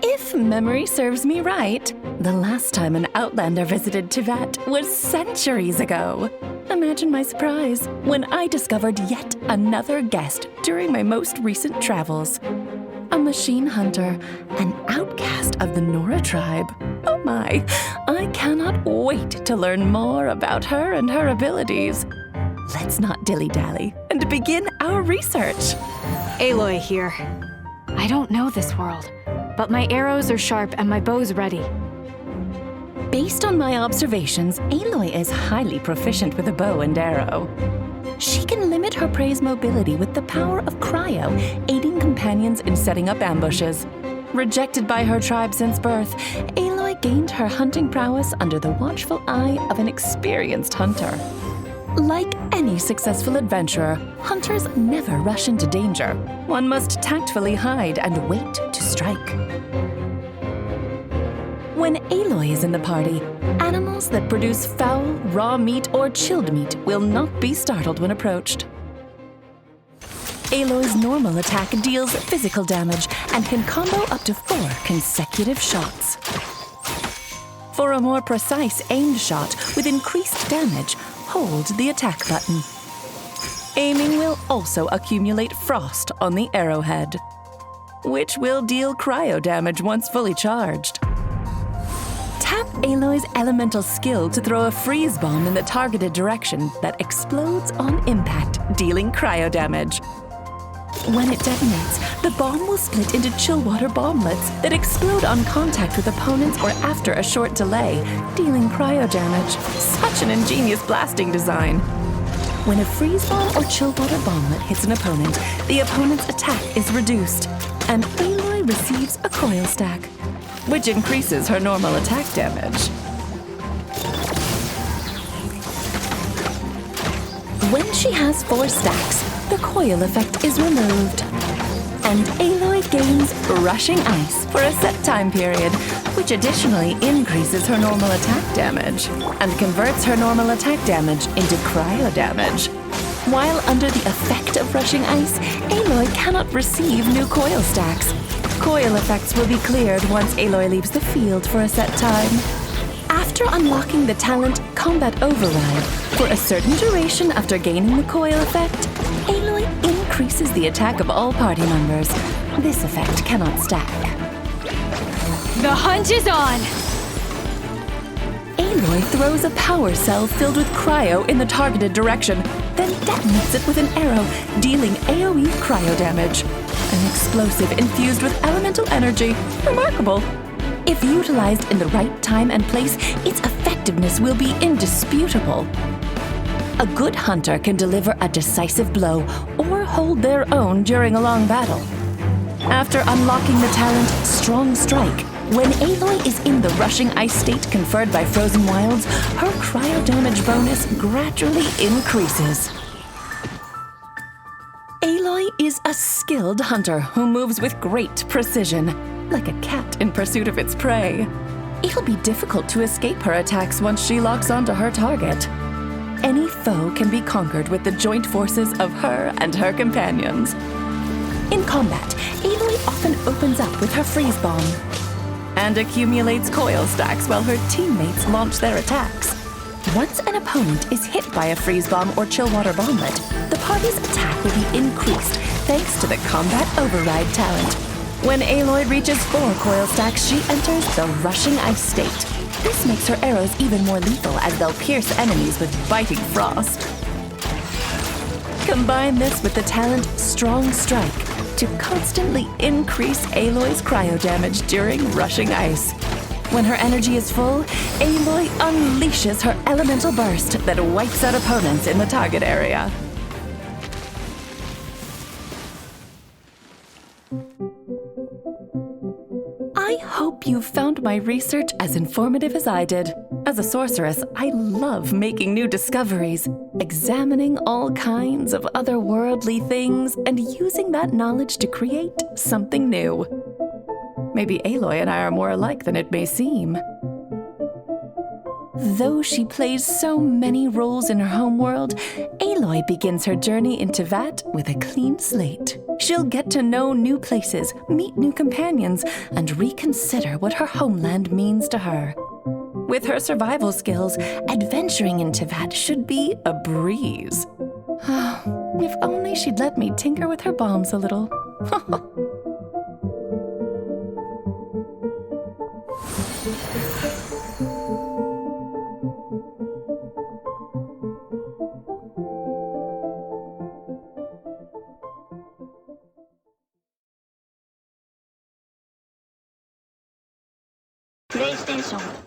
If memory serves me right, the last time an Outlander visited Tibet was centuries ago. Imagine my surprise when I discovered yet another guest during my most recent travels. A machine hunter, an outcast of the Nora tribe. Oh my, I cannot wait to learn more about her and her abilities. Let's not dilly-dally and begin our research. Aloy here. I don't know this world, but my arrows are sharp and my bow's ready. Based on my observations, Aloy is highly proficient with a bow and arrow. She can limit her prey's mobility with the power of cryo, aiding companions in setting up ambushes. Rejected by her tribe since birth, Aloy gained her hunting prowess under the watchful eye of an experienced hunter. Like any successful adventurer, hunters never rush into danger. One must tactfully hide and wait to strike. When Aloy is in the party, animals that produce foul, raw meat, or chilled meat will not be startled when approached. Aloy's normal attack deals physical damage and can combo up to 4 consecutive shots. For a more precise aimed shot with increased damage, hold the attack button. Aiming will also accumulate frost on the arrowhead, which will deal cryo damage once fully charged. Tap Aloy's elemental skill to throw a freeze bomb in the targeted direction that explodes on impact, dealing cryo damage. When it detonates, the bomb will split into chill water bomblets that explode on contact with opponents or after a short delay, dealing cryo damage. Such an ingenious blasting design. When a freeze bomb or chill water bomblet hits an opponent, the opponent's attack is reduced, and Aloy receives a coil stack, which increases her normal attack damage. When she has 4 stacks, the coil effect is removed, and Aloy gains Rushing Ice for a set time period, which additionally increases her normal attack damage and converts her normal attack damage into cryo damage. While under the effect of Rushing Ice, Aloy cannot receive new coil stacks. Coil effects will be cleared once Aloy leaves the field for a set time. After unlocking the talent Combat Override, for a certain duration after gaining the coil effect, Aloy increases the attack of all party members. This effect cannot stack. The hunt is on! Aloy throws a power cell filled with cryo in the targeted direction, then detonates it with an arrow, dealing AoE cryo damage. An explosive infused with elemental energy. Remarkable. If utilized in the right time and place, its effectiveness will be indisputable. A good hunter can deliver a decisive blow or hold their own during a long battle. After unlocking the talent Strong Strike, when Aloy is in the Rushing Ice state conferred by Frozen Wilds, her cryo damage bonus gradually increases. Aloy is a skilled hunter who moves with great precision, like a cat in pursuit of its prey. It'll be difficult to escape her attacks once she locks onto her target. Any foe can be conquered with the joint forces of her and her companions. In combat, Aloy often opens up with her freeze bomb and accumulates coil stacks while her teammates launch their attacks. Once an opponent is hit by a freeze bomb or chill water bomblet, the party's attack will be increased thanks to the Combat Override talent. When Aloy reaches 4 coil stacks, she enters the Rushing Ice state. This makes her arrows even more lethal as they'll pierce enemies with biting frost. Combine this with the talent Strong Strike to constantly increase Aloy's cryo damage during Rushing Ice. When her energy is full, Aloy unleashes her elemental burst that wipes out opponents in the target area. I hope you found my research as informative as I did. As a sorceress, I love making new discoveries, examining all kinds of otherworldly things, and using that knowledge to create something new. Maybe Aloy and I are more alike than it may seem. Though she plays so many roles in her homeworld, Aloy begins her journey into Vat with a clean slate. She'll get to know new places, meet new companions, and reconsider what her homeland means to her. With her survival skills, adventuring into Vat should be a breeze. If only she'd let me tinker with her bombs a little. PlayStation